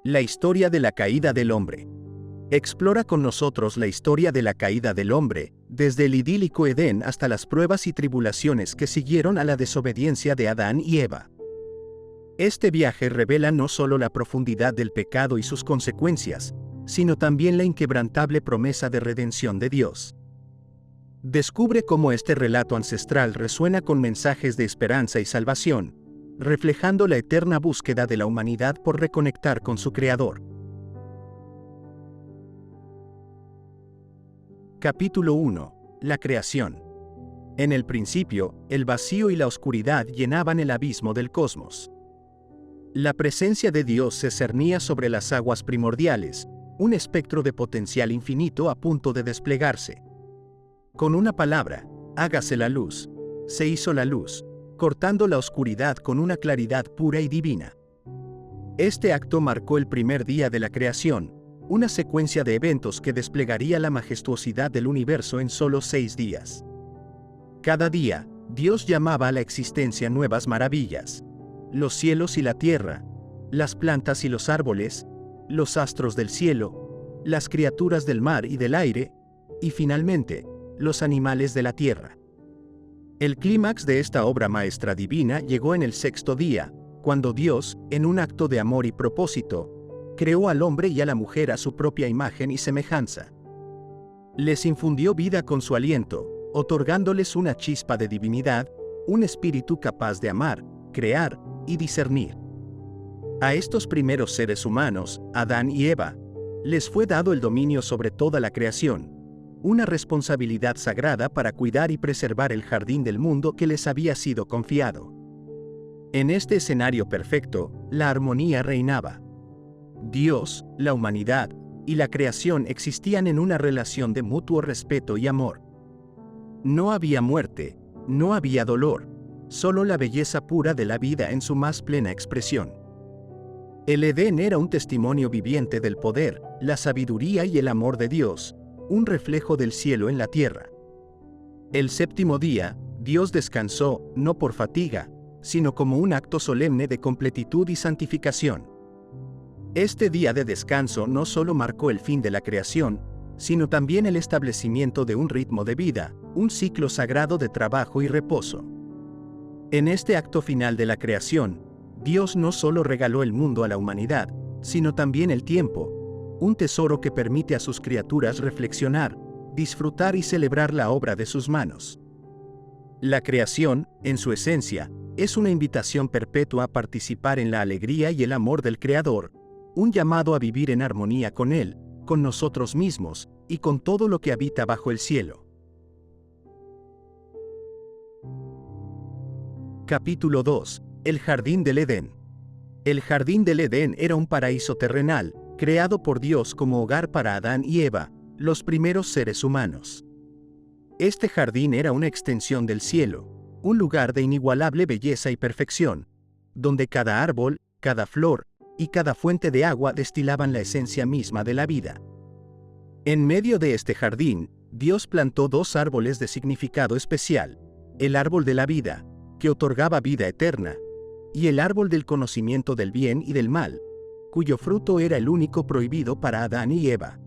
La historia de la caída del hombre. Explora con nosotros la historia de la caída del hombre, desde el idílico Edén hasta las pruebas y tribulaciones que siguieron a la desobediencia de Adán y Eva. Este viaje revela no solo la profundidad del pecado y sus consecuencias, sino también la inquebrantable promesa de redención de Dios. Descubre cómo este relato ancestral resuena con mensajes de esperanza y salvación, reflejando la eterna búsqueda de la humanidad por reconectar con su Creador. Capítulo 1. La creación. En el principio, el vacío y la oscuridad llenaban el abismo del cosmos. La presencia de Dios se cernía sobre las aguas primordiales, un espectro de potencial infinito a punto de desplegarse. Con una palabra, hágase la luz, se hizo la luz, cortando la oscuridad con una claridad pura y divina. Este acto marcó el primer día de la creación, una secuencia de eventos que desplegaría la majestuosidad del universo en solo 6 días. Cada día, Dios llamaba a la existencia nuevas maravillas: los cielos y la tierra, las plantas y los árboles, los astros del cielo, las criaturas del mar y del aire, y finalmente, los animales de la tierra. El clímax de esta obra maestra divina llegó en el 6º día, cuando Dios, en un acto de amor y propósito, creó al hombre y a la mujer a su propia imagen y semejanza. Les infundió vida con su aliento, otorgándoles una chispa de divinidad, un espíritu capaz de amar, crear y discernir. A estos primeros seres humanos, Adán y Eva, les fue dado el dominio sobre toda la creación, una responsabilidad sagrada para cuidar y preservar el jardín del mundo que les había sido confiado. En este escenario perfecto, la armonía reinaba. Dios, la humanidad y la creación existían en una relación de mutuo respeto y amor. No había muerte, no había dolor, solo la belleza pura de la vida en su más plena expresión. El Edén era un testimonio viviente del poder, la sabiduría y el amor de Dios, un reflejo del cielo en la tierra. El 7º día, Dios descansó, no por fatiga, sino como un acto solemne de completitud y santificación. Este día de descanso no solo marcó el fin de la creación, sino también el establecimiento de un ritmo de vida, un ciclo sagrado de trabajo y reposo. En este acto final de la creación, Dios no solo regaló el mundo a la humanidad, sino también el tiempo, un tesoro que permite a sus criaturas reflexionar, disfrutar y celebrar la obra de sus manos. La creación, en su esencia, es una invitación perpetua a participar en la alegría y el amor del Creador, un llamado a vivir en armonía con Él, con nosotros mismos, y con todo lo que habita bajo el cielo. Capítulo 2. El Jardín del Edén. El Jardín del Edén era un paraíso terrenal, creado por Dios como hogar para Adán y Eva, los primeros seres humanos. Este jardín era una extensión del cielo, un lugar de inigualable belleza y perfección, donde cada árbol, cada flor y cada fuente de agua destilaban la esencia misma de la vida. En medio de este jardín, Dios plantó 2 árboles de significado especial: el árbol de la vida, que otorgaba vida eterna, y el árbol del conocimiento del bien y del mal, cuyo fruto era el único prohibido para Adán y Eva.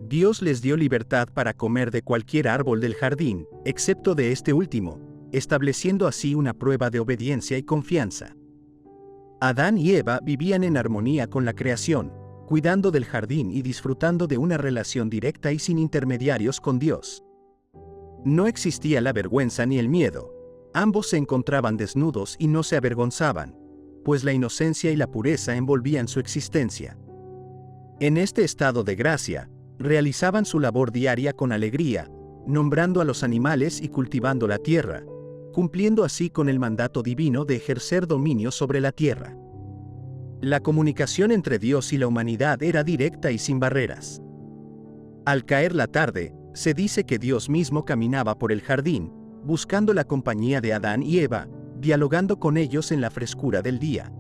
Dios les dio libertad para comer de cualquier árbol del jardín, excepto de este último, estableciendo así una prueba de obediencia y confianza. Adán y Eva vivían en armonía con la creación, cuidando del jardín y disfrutando de una relación directa y sin intermediarios con Dios. No existía la vergüenza ni el miedo. Ambos se encontraban desnudos y no se avergonzaban, pues la inocencia y la pureza envolvían su existencia. En este estado de gracia, realizaban su labor diaria con alegría, nombrando a los animales y cultivando la tierra, cumpliendo así con el mandato divino de ejercer dominio sobre la tierra. La comunicación entre Dios y la humanidad era directa y sin barreras. Al caer la tarde, se dice que Dios mismo caminaba por el jardín, buscando la compañía de Adán y Eva, dialogando con ellos en la frescura del día.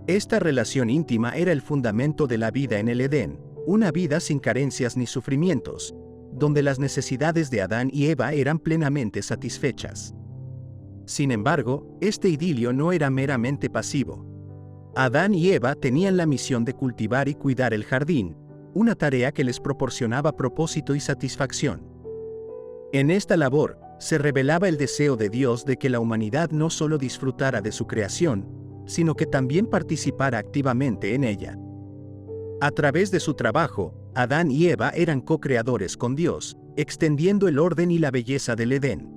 Esta relación íntima era el fundamento de la vida en el Edén, una vida sin carencias ni sufrimientos, donde las necesidades de Adán y Eva eran plenamente satisfechas. Sin embargo, este idilio no era meramente pasivo. Adán y Eva tenían la misión de cultivar y cuidar el jardín, una tarea que les proporcionaba propósito y satisfacción. En esta labor, se revelaba el deseo de Dios de que la humanidad no solo disfrutara de su creación, sino que también participara activamente en ella. A través de su trabajo, Adán y Eva eran co-creadores con Dios, extendiendo el orden y la belleza del Edén.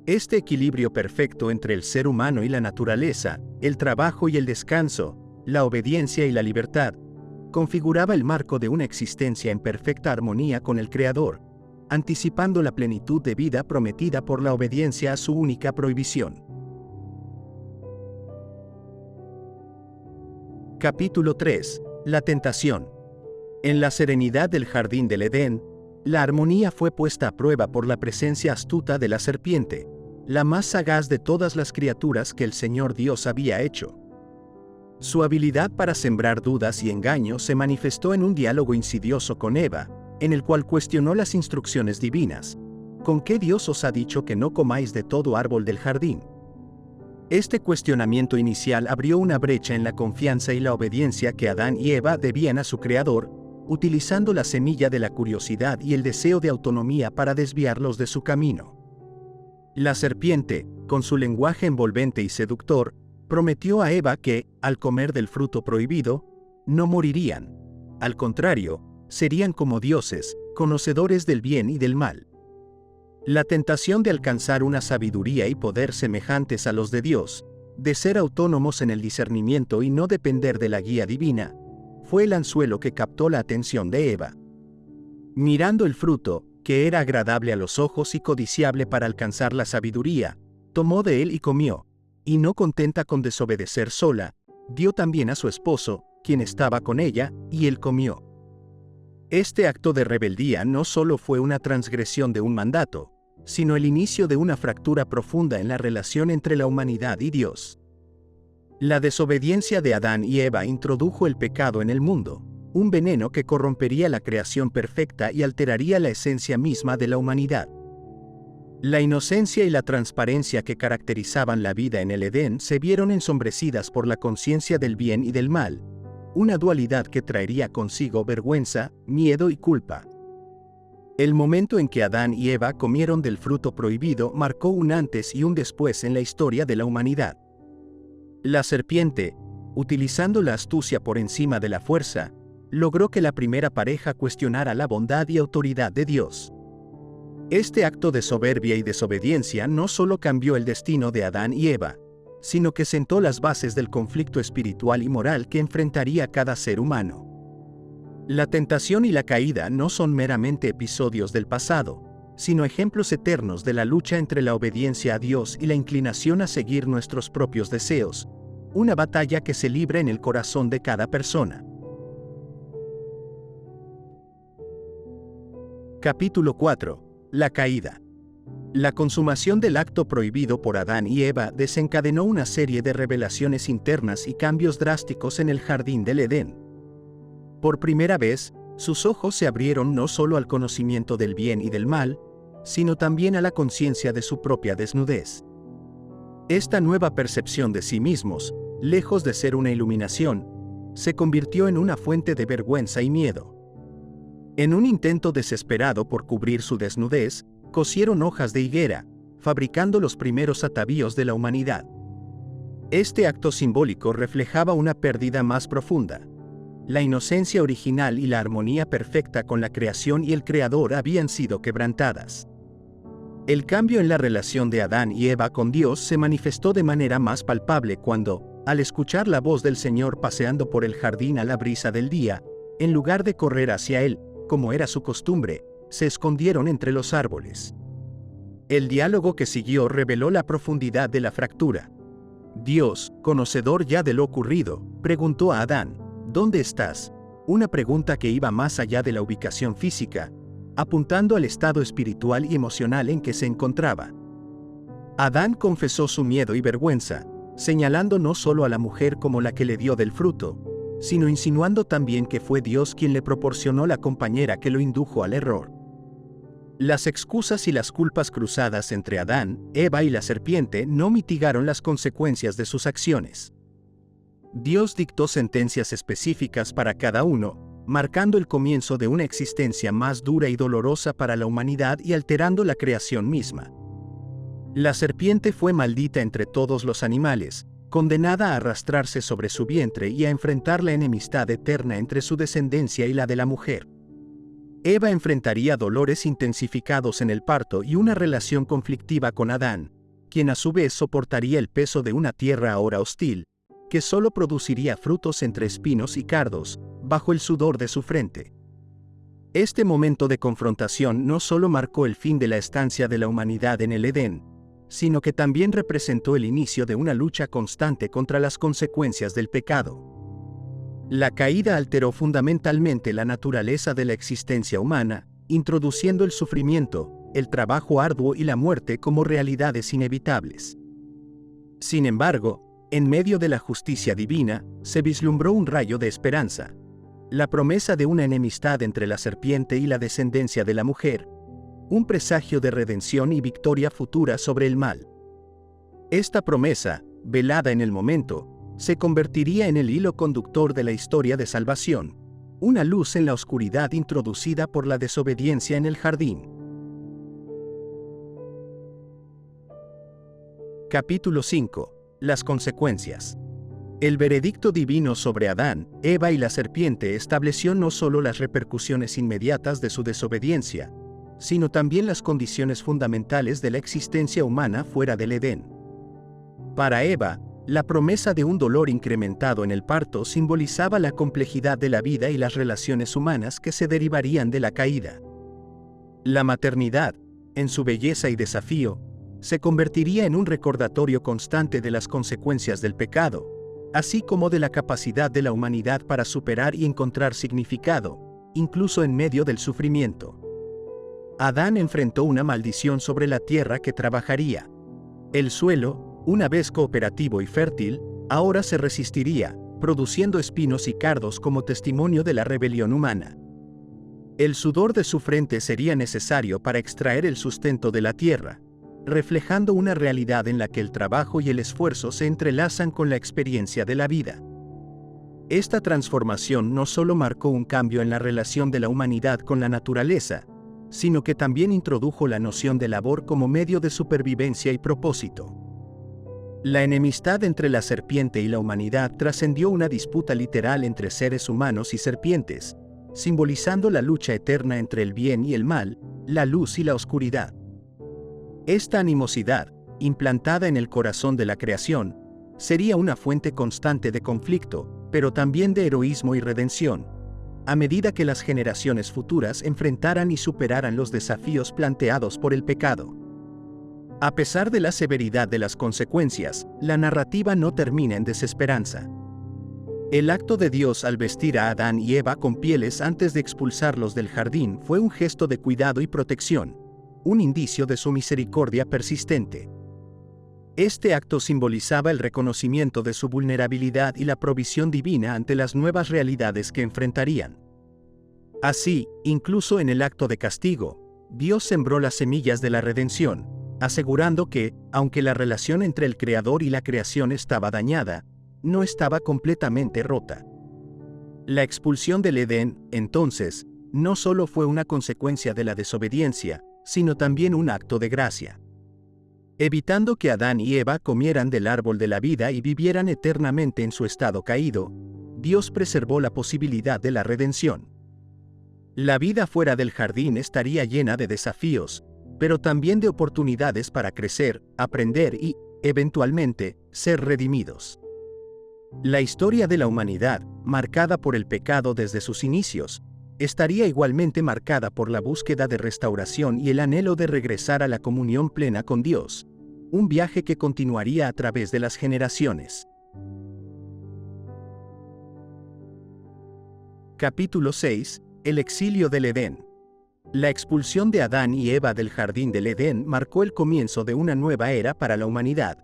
Este equilibrio perfecto entre el ser humano y la naturaleza, el trabajo y el descanso, la obediencia y la libertad, configuraba el marco de una existencia en perfecta armonía con el Creador, anticipando la plenitud de vida prometida por la obediencia a su única prohibición. Capítulo 3. La tentación. En la serenidad del jardín del Edén, la armonía fue puesta a prueba por la presencia astuta de la serpiente, la más sagaz de todas las criaturas que el Señor Dios había hecho. Su habilidad para sembrar dudas y engaños se manifestó en un diálogo insidioso con Eva, en el cual cuestionó las instrucciones divinas. ¿Con qué Dios os ha dicho que no comáis de todo árbol del jardín? Este cuestionamiento inicial abrió una brecha en la confianza y la obediencia que Adán y Eva debían a su Creador, utilizando la semilla de la curiosidad y el deseo de autonomía para desviarlos de su camino. La serpiente, con su lenguaje envolvente y seductor, prometió a Eva que, al comer del fruto prohibido, no morirían. Al contrario, serían como dioses, conocedores del bien y del mal. La tentación de alcanzar una sabiduría y poder semejantes a los de Dios, de ser autónomos en el discernimiento y no depender de la guía divina, fue el anzuelo que captó la atención de Eva. Mirando el fruto, que era agradable a los ojos y codiciable para alcanzar la sabiduría, tomó de él y comió, y no contenta con desobedecer sola, dio también a su esposo, quien estaba con ella, y él comió. Este acto de rebeldía no solo fue una transgresión de un mandato, sino el inicio de una fractura profunda en la relación entre la humanidad y Dios. La desobediencia de Adán y Eva introdujo el pecado en el mundo, un veneno que corrompería la creación perfecta y alteraría la esencia misma de la humanidad. La inocencia y la transparencia que caracterizaban la vida en el Edén se vieron ensombrecidas por la conciencia del bien y del mal, una dualidad que traería consigo vergüenza, miedo y culpa. El momento en que Adán y Eva comieron del fruto prohibido marcó un antes y un después en la historia de la humanidad. La serpiente, utilizando la astucia por encima de la fuerza, logró que la primera pareja cuestionara la bondad y autoridad de Dios. Este acto de soberbia y desobediencia no solo cambió el destino de Adán y Eva, sino que sentó las bases del conflicto espiritual y moral que enfrentaría cada ser humano. La tentación y la caída no son meramente episodios del pasado, sino ejemplos eternos de la lucha entre la obediencia a Dios y la inclinación a seguir nuestros propios deseos, una batalla que se libra en el corazón de cada persona. Capítulo 4. La caída. La consumación del acto prohibido por Adán y Eva desencadenó una serie de revelaciones internas y cambios drásticos en el jardín del Edén. Por primera vez, sus ojos se abrieron no solo al conocimiento del bien y del mal, sino también a la conciencia de su propia desnudez. Esta nueva percepción de sí mismos, lejos de ser una iluminación, se convirtió en una fuente de vergüenza y miedo. En un intento desesperado por cubrir su desnudez, cosieron hojas de higuera, fabricando los primeros atavíos de la humanidad. Este acto simbólico reflejaba una pérdida más profunda. La inocencia original y la armonía perfecta con la creación y el Creador habían sido quebrantadas. El cambio en la relación de Adán y Eva con Dios se manifestó de manera más palpable cuando, al escuchar la voz del Señor paseando por el jardín a la brisa del día, en lugar de correr hacia él, como era su costumbre, se escondieron entre los árboles. El diálogo que siguió reveló la profundidad de la fractura. Dios, conocedor ya de lo ocurrido, preguntó a Adán, ¿dónde estás? Una pregunta que iba más allá de la ubicación física, apuntando al estado espiritual y emocional en que se encontraba. Adán confesó su miedo y vergüenza, señalando no solo a la mujer como la que le dio del fruto, sino insinuando también que fue Dios quien le proporcionó la compañera que lo indujo al error. Las excusas y las culpas cruzadas entre Adán, Eva y la serpiente no mitigaron las consecuencias de sus acciones. Dios dictó sentencias específicas para cada uno, marcando el comienzo de una existencia más dura y dolorosa para la humanidad y alterando la creación misma. La serpiente fue maldita entre todos los animales, condenada a arrastrarse sobre su vientre y a enfrentar la enemistad eterna entre su descendencia y la de la mujer. Eva enfrentaría dolores intensificados en el parto y una relación conflictiva con Adán, quien a su vez soportaría el peso de una tierra ahora hostil, que solo produciría frutos entre espinos y cardos, bajo el sudor de su frente. Este momento de confrontación no solo marcó el fin de la estancia de la humanidad en el Edén, sino que también representó el inicio de una lucha constante contra las consecuencias del pecado. La caída alteró fundamentalmente la naturaleza de la existencia humana, introduciendo el sufrimiento, el trabajo arduo y la muerte como realidades inevitables. Sin embargo, en medio de la justicia divina, se vislumbró un rayo de esperanza: la promesa de una enemistad entre la serpiente y la descendencia de la mujer, un presagio de redención y victoria futura sobre el mal. Esta promesa, velada en el momento, se convertiría en el hilo conductor de la historia de salvación, una luz en la oscuridad introducida por la desobediencia en el jardín. Capítulo 5. Las consecuencias. El veredicto divino sobre Adán, Eva y la serpiente estableció no solo las repercusiones inmediatas de su desobediencia, sino también las condiciones fundamentales de la existencia humana fuera del Edén. Para Eva, la promesa de un dolor incrementado en el parto simbolizaba la complejidad de la vida y las relaciones humanas que se derivarían de la caída. La maternidad, en su belleza y desafío, se convertiría en un recordatorio constante de las consecuencias del pecado, así como de la capacidad de la humanidad para superar y encontrar significado, incluso en medio del sufrimiento. Adán enfrentó una maldición sobre la tierra que trabajaría. El suelo, una vez cooperativo y fértil, ahora se resistiría, produciendo espinos y cardos como testimonio de la rebelión humana. El sudor de su frente sería necesario para extraer el sustento de la tierra, reflejando una realidad en la que el trabajo y el esfuerzo se entrelazan con la experiencia de la vida. Esta transformación no solo marcó un cambio en la relación de la humanidad con la naturaleza, sino que también introdujo la noción de labor como medio de supervivencia y propósito. La enemistad entre la serpiente y la humanidad trascendió una disputa literal entre seres humanos y serpientes, simbolizando la lucha eterna entre el bien y el mal, la luz y la oscuridad. Esta animosidad, implantada en el corazón de la creación, sería una fuente constante de conflicto, pero también de heroísmo y redención, a medida que las generaciones futuras enfrentaran y superaran los desafíos planteados por el pecado. A pesar de la severidad de las consecuencias, la narrativa no termina en desesperanza. El acto de Dios al vestir a Adán y Eva con pieles antes de expulsarlos del jardín fue un gesto de cuidado y protección, un indicio de su misericordia persistente. Este acto simbolizaba el reconocimiento de su vulnerabilidad y la provisión divina ante las nuevas realidades que enfrentarían. Así, incluso en el acto de castigo, Dios sembró las semillas de la redención, asegurando que, aunque la relación entre el Creador y la creación estaba dañada, no estaba completamente rota. La expulsión del Edén, entonces, no solo fue una consecuencia de la desobediencia, sino también un acto de gracia. Evitando que Adán y Eva comieran del árbol de la vida y vivieran eternamente en su estado caído, Dios preservó la posibilidad de la redención. La vida fuera del jardín estaría llena de desafíos, pero también de oportunidades para crecer, aprender y, eventualmente, ser redimidos. La historia de la humanidad, marcada por el pecado desde sus inicios, estaría igualmente marcada por la búsqueda de restauración y el anhelo de regresar a la comunión plena con Dios, un viaje que continuaría a través de las generaciones. Capítulo 6. El exilio del Edén. La expulsión de Adán y Eva del jardín del Edén marcó el comienzo de una nueva era para la humanidad,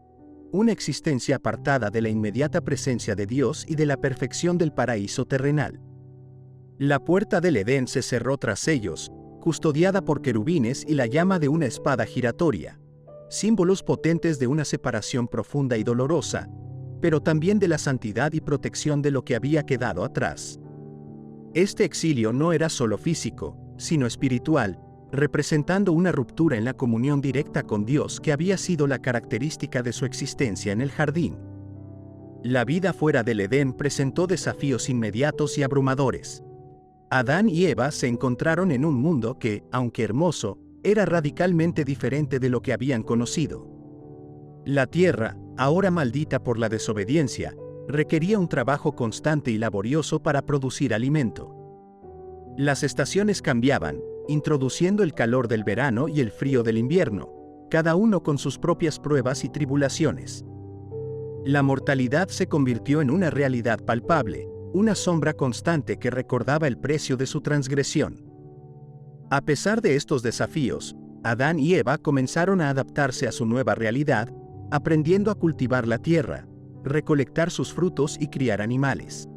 una existencia apartada de la inmediata presencia de Dios y de la perfección del paraíso terrenal. La puerta del Edén se cerró tras ellos, custodiada por querubines y la llama de una espada giratoria, símbolos potentes de una separación profunda y dolorosa, pero también de la santidad y protección de lo que había quedado atrás. Este exilio no era solo físico, sino espiritual, representando una ruptura en la comunión directa con Dios que había sido la característica de su existencia en el jardín. La vida fuera del Edén presentó desafíos inmediatos y abrumadores. Adán y Eva se encontraron en un mundo que, aunque hermoso, era radicalmente diferente de lo que habían conocido. La tierra, ahora maldita por la desobediencia, requería un trabajo constante y laborioso para producir alimento. Las estaciones cambiaban, introduciendo el calor del verano y el frío del invierno, cada uno con sus propias pruebas y tribulaciones. La mortalidad se convirtió en una realidad palpable, una sombra constante que recordaba el precio de su transgresión. A pesar de estos desafíos, Adán y Eva comenzaron a adaptarse a su nueva realidad, aprendiendo a cultivar la tierra, recolectar sus frutos y criar animales.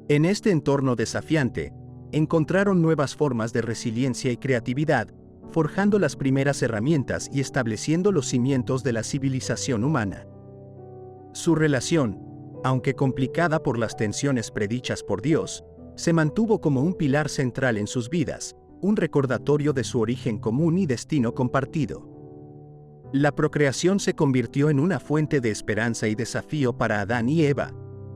En este entorno desafiante, encontraron nuevas formas de resiliencia y creatividad, forjando las primeras herramientas y estableciendo los cimientos de la civilización humana. Su relación, aunque complicada por las tensiones predichas por Dios, se mantuvo como un pilar central en sus vidas, un recordatorio de su origen común y destino compartido. La procreación se convirtió en una fuente de esperanza y desafío para Adán y Eva,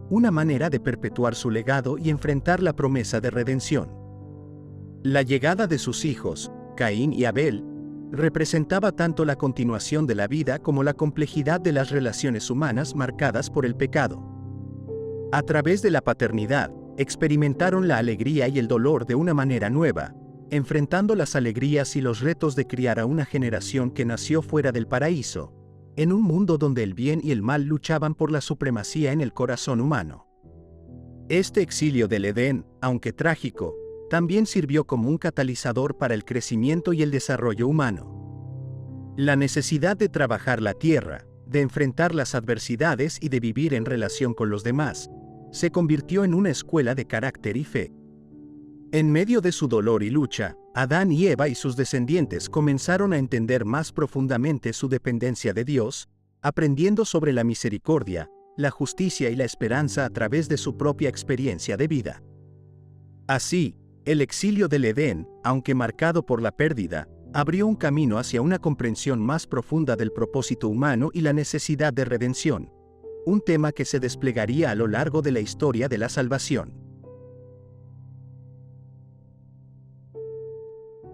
una manera de perpetuar su legado y enfrentar la promesa de redención. La llegada de sus hijos, Caín y Abel, representaba tanto la continuación de la vida como la complejidad de las relaciones humanas marcadas por el pecado. A través de la paternidad, experimentaron la alegría y el dolor de una manera nueva, enfrentando las alegrías y los retos de criar a una generación que nació fuera del paraíso, en un mundo donde el bien y el mal luchaban por la supremacía en el corazón humano. Este exilio del Edén, aunque trágico, también sirvió como un catalizador para el crecimiento y el desarrollo humano. La necesidad de trabajar la tierra, de enfrentar las adversidades y de vivir en relación con los demás, se convirtió en una escuela de carácter y fe. En medio de su dolor y lucha, Adán y Eva y sus descendientes comenzaron a entender más profundamente su dependencia de Dios, aprendiendo sobre la misericordia, la justicia y la esperanza a través de su propia experiencia de vida. Así, el exilio del Edén, aunque marcado por la pérdida, abrió un camino hacia una comprensión más profunda del propósito humano y la necesidad de redención, un tema que se desplegaría a lo largo de la historia de la salvación.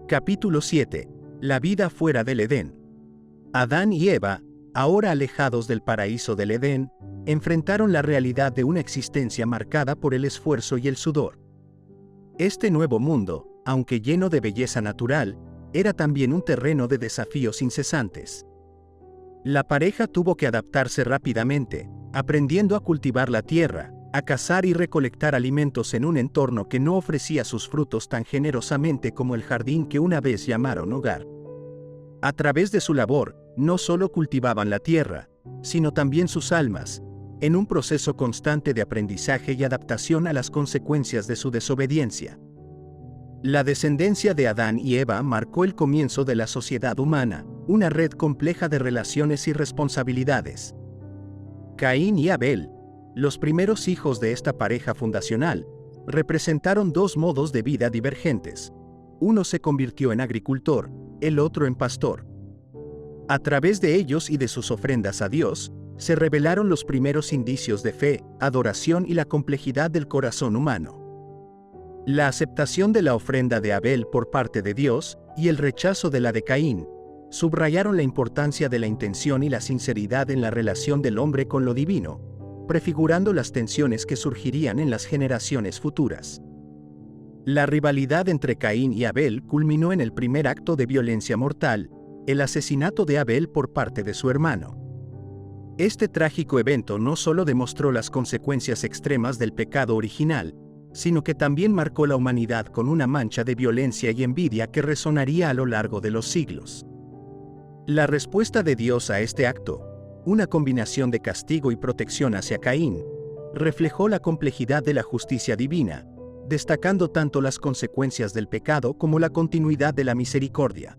Capítulo 7. La vida fuera del Edén. Adán y Eva, ahora alejados del paraíso del Edén, enfrentaron la realidad de una existencia marcada por el esfuerzo y el sudor. Este nuevo mundo, aunque lleno de belleza natural, era también un terreno de desafíos incesantes. La pareja tuvo que adaptarse rápidamente, aprendiendo a cultivar la tierra, a cazar y recolectar alimentos en un entorno que no ofrecía sus frutos tan generosamente como el jardín que una vez llamaron hogar. A través de su labor, no solo cultivaban la tierra, sino también sus almas, en un proceso constante de aprendizaje y adaptación a las consecuencias de su desobediencia. La descendencia de Adán y Eva marcó el comienzo de la sociedad humana, una red compleja de relaciones y responsabilidades. Caín y Abel, los primeros hijos de esta pareja fundacional, representaron dos modos de vida divergentes. Uno se convirtió en agricultor, el otro en pastor. A través de ellos y de sus ofrendas a Dios, se revelaron los primeros indicios de fe, adoración y la complejidad del corazón humano. La aceptación de la ofrenda de Abel por parte de Dios y el rechazo de la de Caín subrayaron la importancia de la intención y la sinceridad en la relación del hombre con lo divino, prefigurando las tensiones que surgirían en las generaciones futuras. La rivalidad entre Caín y Abel culminó en el primer acto de violencia mortal, el asesinato de Abel por parte de su hermano. Este trágico evento no solo demostró las consecuencias extremas del pecado original, sino que también marcó la humanidad con una mancha de violencia y envidia que resonaría a lo largo de los siglos. La respuesta de Dios a este acto, una combinación de castigo y protección hacia Caín, reflejó la complejidad de la justicia divina, destacando tanto las consecuencias del pecado como la continuidad de la misericordia.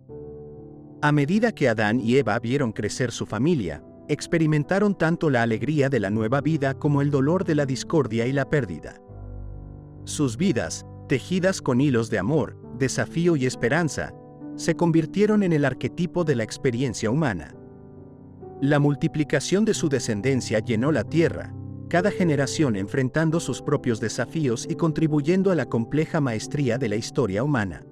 A medida que Adán y Eva vieron crecer su familia, experimentaron tanto la alegría de la nueva vida como el dolor de la discordia y la pérdida. Sus vidas, tejidas con hilos de amor, desafío y esperanza, se convirtieron en el arquetipo de la experiencia humana. La multiplicación de su descendencia llenó la tierra, cada generación enfrentando sus propios desafíos y contribuyendo a la compleja maestría de la historia humana.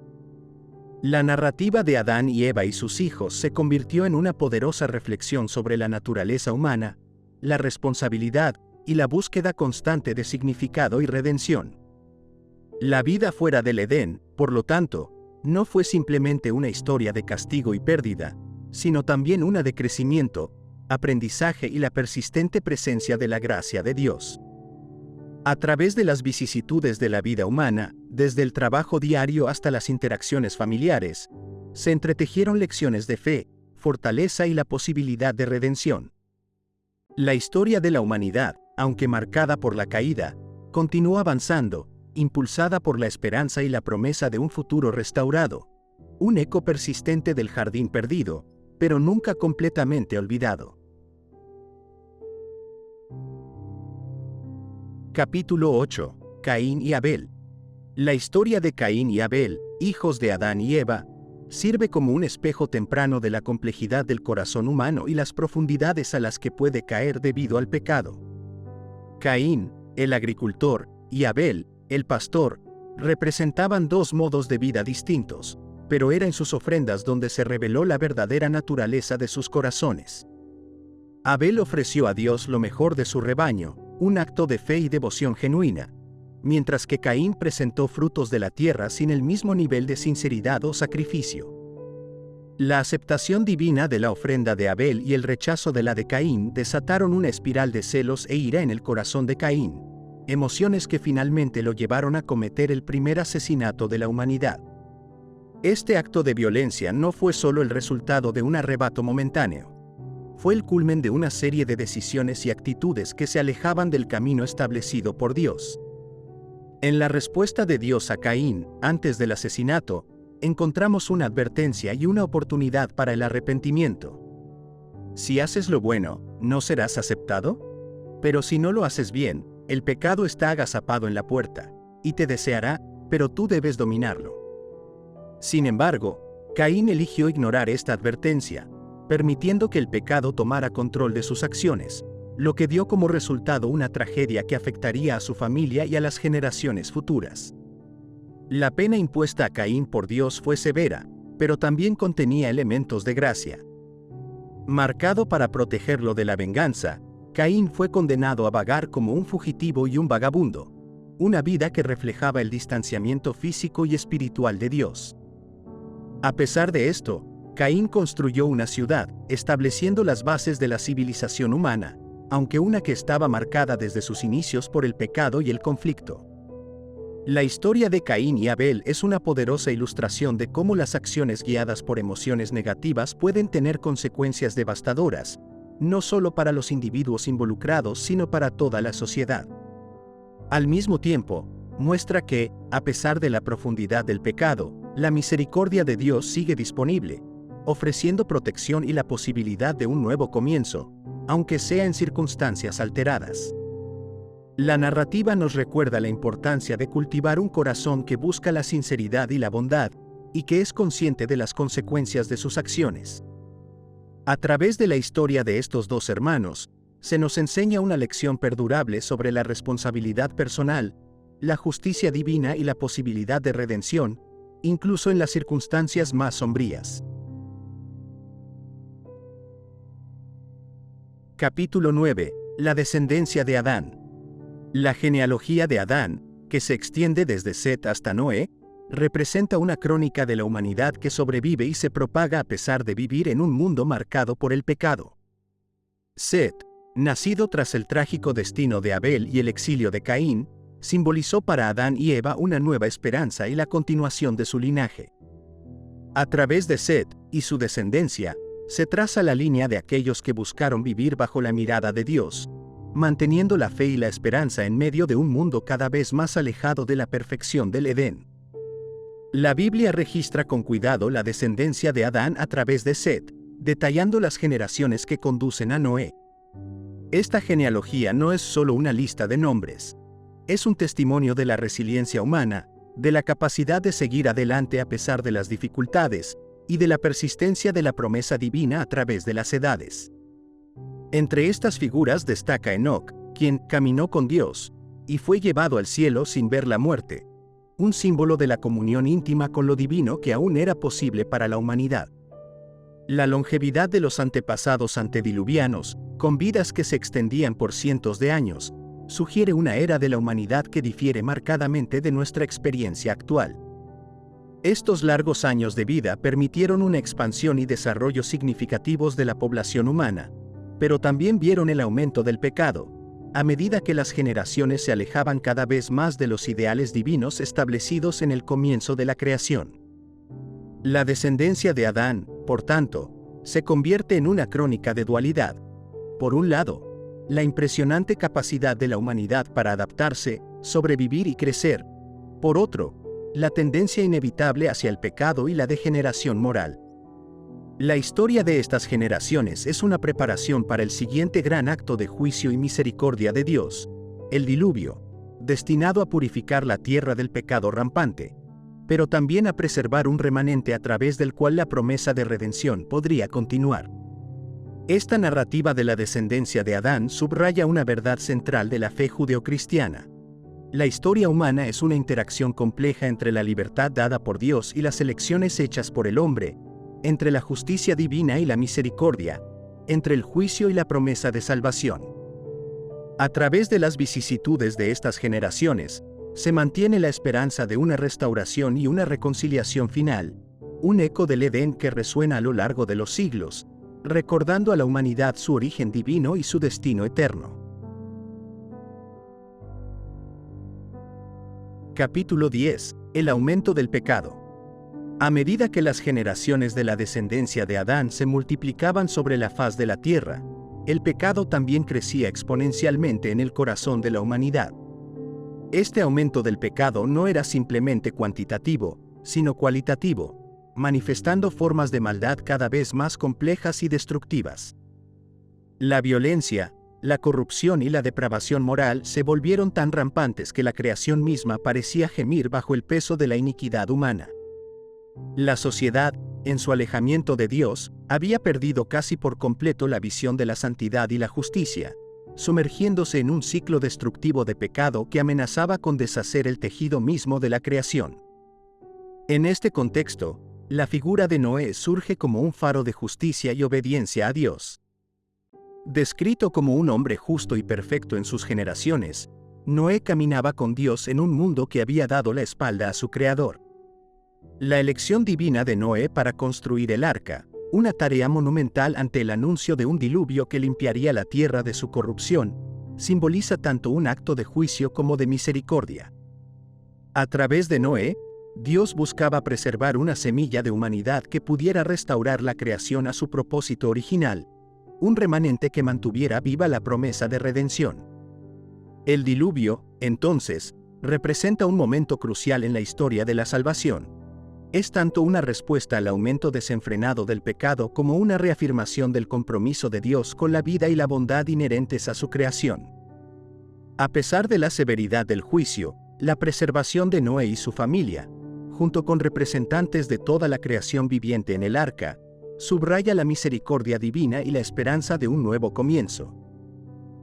La narrativa de Adán y Eva y sus hijos se convirtió en una poderosa reflexión sobre la naturaleza humana, la responsabilidad y la búsqueda constante de significado y redención. La vida fuera del Edén, por lo tanto, no fue simplemente una historia de castigo y pérdida, sino también una de crecimiento, aprendizaje y la persistente presencia de la gracia de Dios. A través de las vicisitudes de la vida humana, desde el trabajo diario hasta las interacciones familiares, se entretejieron lecciones de fe, fortaleza y la posibilidad de redención. La historia de la humanidad, aunque marcada por la caída, continuó avanzando, impulsada por la esperanza y la promesa de un futuro restaurado, un eco persistente del jardín perdido, pero nunca completamente olvidado. Capítulo 8. Caín y Abel. La historia de Caín y Abel, hijos de Adán y Eva, sirve como un espejo temprano de la complejidad del corazón humano y las profundidades a las que puede caer debido al pecado. Caín, el agricultor, y Abel, el pastor, representaban dos modos de vida distintos, pero era en sus ofrendas donde se reveló la verdadera naturaleza de sus corazones. Abel ofreció a Dios lo mejor de su rebaño, un acto de fe y devoción genuina, mientras que Caín presentó frutos de la tierra sin el mismo nivel de sinceridad o sacrificio. La aceptación divina de la ofrenda de Abel y el rechazo de la de Caín desataron una espiral de celos e ira en el corazón de Caín, emociones que finalmente lo llevaron a cometer el primer asesinato de la humanidad. Este acto de violencia no fue solo el resultado de un arrebato momentáneo. Fue el culmen de una serie de decisiones y actitudes que se alejaban del camino establecido por Dios. En la respuesta de Dios a Caín, antes del asesinato, encontramos una advertencia y una oportunidad para el arrepentimiento. Si haces lo bueno, ¿no serás aceptado? Pero si no lo haces bien, el pecado está agazapado en la puerta, y te deseará, pero tú debes dominarlo. Sin embargo, Caín eligió ignorar esta advertencia, permitiendo que el pecado tomara control de sus acciones, lo que dio como resultado una tragedia que afectaría a su familia y a las generaciones futuras. La pena impuesta a Caín por Dios fue severa, pero también contenía elementos de gracia. Marcado para protegerlo de la venganza, Caín fue condenado a vagar como un fugitivo y un vagabundo, una vida que reflejaba el distanciamiento físico y espiritual de Dios. A pesar de esto, Caín construyó una ciudad, estableciendo las bases de la civilización humana, aunque una que estaba marcada desde sus inicios por el pecado y el conflicto. La historia de Caín y Abel es una poderosa ilustración de cómo las acciones guiadas por emociones negativas pueden tener consecuencias devastadoras, no solo para los individuos involucrados, sino para toda la sociedad. Al mismo tiempo, muestra que, a pesar de la profundidad del pecado, la misericordia de Dios sigue disponible, ofreciendo protección y la posibilidad de un nuevo comienzo, aunque sea en circunstancias alteradas. La narrativa nos recuerda la importancia de cultivar un corazón que busca la sinceridad y la bondad, y que es consciente de las consecuencias de sus acciones. A través de la historia de estos dos hermanos, se nos enseña una lección perdurable sobre la responsabilidad personal, la justicia divina y la posibilidad de redención, incluso en las circunstancias más sombrías. Capítulo 9. La descendencia de Adán. La genealogía de Adán, que se extiende desde Set hasta Noé, representa una crónica de la humanidad que sobrevive y se propaga a pesar de vivir en un mundo marcado por el pecado. Set, nacido tras el trágico destino de Abel y el exilio de Caín, simbolizó para Adán y Eva una nueva esperanza y la continuación de su linaje. A través de Set y su descendencia, se traza la línea de aquellos que buscaron vivir bajo la mirada de Dios, manteniendo la fe y la esperanza en medio de un mundo cada vez más alejado de la perfección del Edén. La Biblia registra con cuidado la descendencia de Adán a través de Set, detallando las generaciones que conducen a Noé. Esta genealogía no es solo una lista de nombres. Es un testimonio de la resiliencia humana, de la capacidad de seguir adelante a pesar de las dificultades, y de la persistencia de la promesa divina a través de las edades. Entre estas figuras destaca Enoc, quien caminó con Dios, y fue llevado al cielo sin ver la muerte, un símbolo de la comunión íntima con lo divino que aún era posible para la humanidad. La longevidad de los antepasados antediluvianos, con vidas que se extendían por cientos de años, sugiere una era de la humanidad que difiere marcadamente de nuestra experiencia actual. Estos largos años de vida permitieron una expansión y desarrollo significativos de la población humana, pero también vieron el aumento del pecado, a medida que las generaciones se alejaban cada vez más de los ideales divinos establecidos en el comienzo de la creación. La descendencia de Adán, por tanto, se convierte en una crónica de dualidad. Por un lado, la impresionante capacidad de la humanidad para adaptarse, sobrevivir y crecer. Por otro, la tendencia inevitable hacia el pecado y la degeneración moral. La historia de estas generaciones es una preparación para el siguiente gran acto de juicio y misericordia de Dios, el diluvio, destinado a purificar la tierra del pecado rampante, pero también a preservar un remanente a través del cual la promesa de redención podría continuar. Esta narrativa de la descendencia de Adán subraya una verdad central de la fe judeocristiana. La historia humana es una interacción compleja entre la libertad dada por Dios y las elecciones hechas por el hombre, entre la justicia divina y la misericordia, entre el juicio y la promesa de salvación. A través de las vicisitudes de estas generaciones, se mantiene la esperanza de una restauración y una reconciliación final, un eco del Edén que resuena a lo largo de los siglos, recordando a la humanidad su origen divino y su destino eterno. Capítulo 10. El aumento del pecado. A medida que las generaciones de la descendencia de Adán se multiplicaban sobre la faz de la tierra, el pecado también crecía exponencialmente en el corazón de la humanidad. Este aumento del pecado no era simplemente cuantitativo, sino cualitativo, manifestando formas de maldad cada vez más complejas y destructivas. La violencia, la corrupción y la depravación moral se volvieron tan rampantes que la creación misma parecía gemir bajo el peso de la iniquidad humana. La sociedad, en su alejamiento de Dios, había perdido casi por completo la visión de la santidad y la justicia, sumergiéndose en un ciclo destructivo de pecado que amenazaba con deshacer el tejido mismo de la creación. En este contexto, la figura de Noé surge como un faro de justicia y obediencia a Dios. Descrito como un hombre justo y perfecto en sus generaciones, Noé caminaba con Dios en un mundo que había dado la espalda a su Creador. La elección divina de Noé para construir el arca, una tarea monumental ante el anuncio de un diluvio que limpiaría la tierra de su corrupción, simboliza tanto un acto de juicio como de misericordia. A través de Noé, Dios buscaba preservar una semilla de humanidad que pudiera restaurar la creación a su propósito original, un remanente que mantuviera viva la promesa de redención. El diluvio, entonces, representa un momento crucial en la historia de la salvación. Es tanto una respuesta al aumento desenfrenado del pecado como una reafirmación del compromiso de Dios con la vida y la bondad inherentes a su creación. A pesar de la severidad del juicio, la preservación de Noé y su familia, junto con representantes de toda la creación viviente en el arca, subraya la misericordia divina y la esperanza de un nuevo comienzo.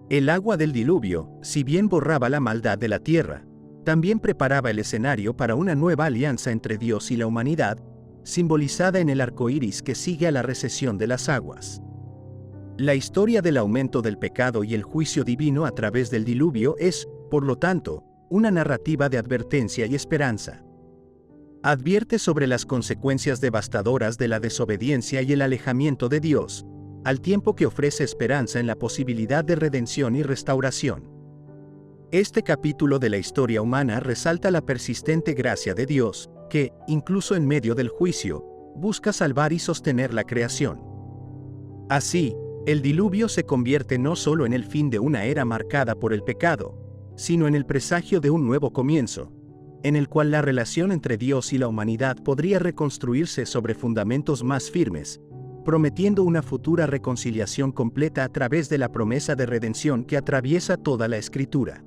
El agua del diluvio, si bien borraba la maldad de la tierra, también preparaba el escenario para una nueva alianza entre Dios y la humanidad, simbolizada en el arco iris que sigue a la recesión de las aguas. La historia del aumento del pecado y el juicio divino a través del diluvio es, por lo tanto, una narrativa de advertencia y esperanza. Advierte sobre las consecuencias devastadoras de la desobediencia y el alejamiento de Dios, al tiempo que ofrece esperanza en la posibilidad de redención y restauración. Este capítulo de la historia humana resalta la persistente gracia de Dios, que, incluso en medio del juicio, busca salvar y sostener la creación. Así, el diluvio se convierte no solo en el fin de una era marcada por el pecado, sino en el presagio de un nuevo comienzo, en el cual la relación entre Dios y la humanidad podría reconstruirse sobre fundamentos más firmes, prometiendo una futura reconciliación completa a través de la promesa de redención que atraviesa toda la Escritura.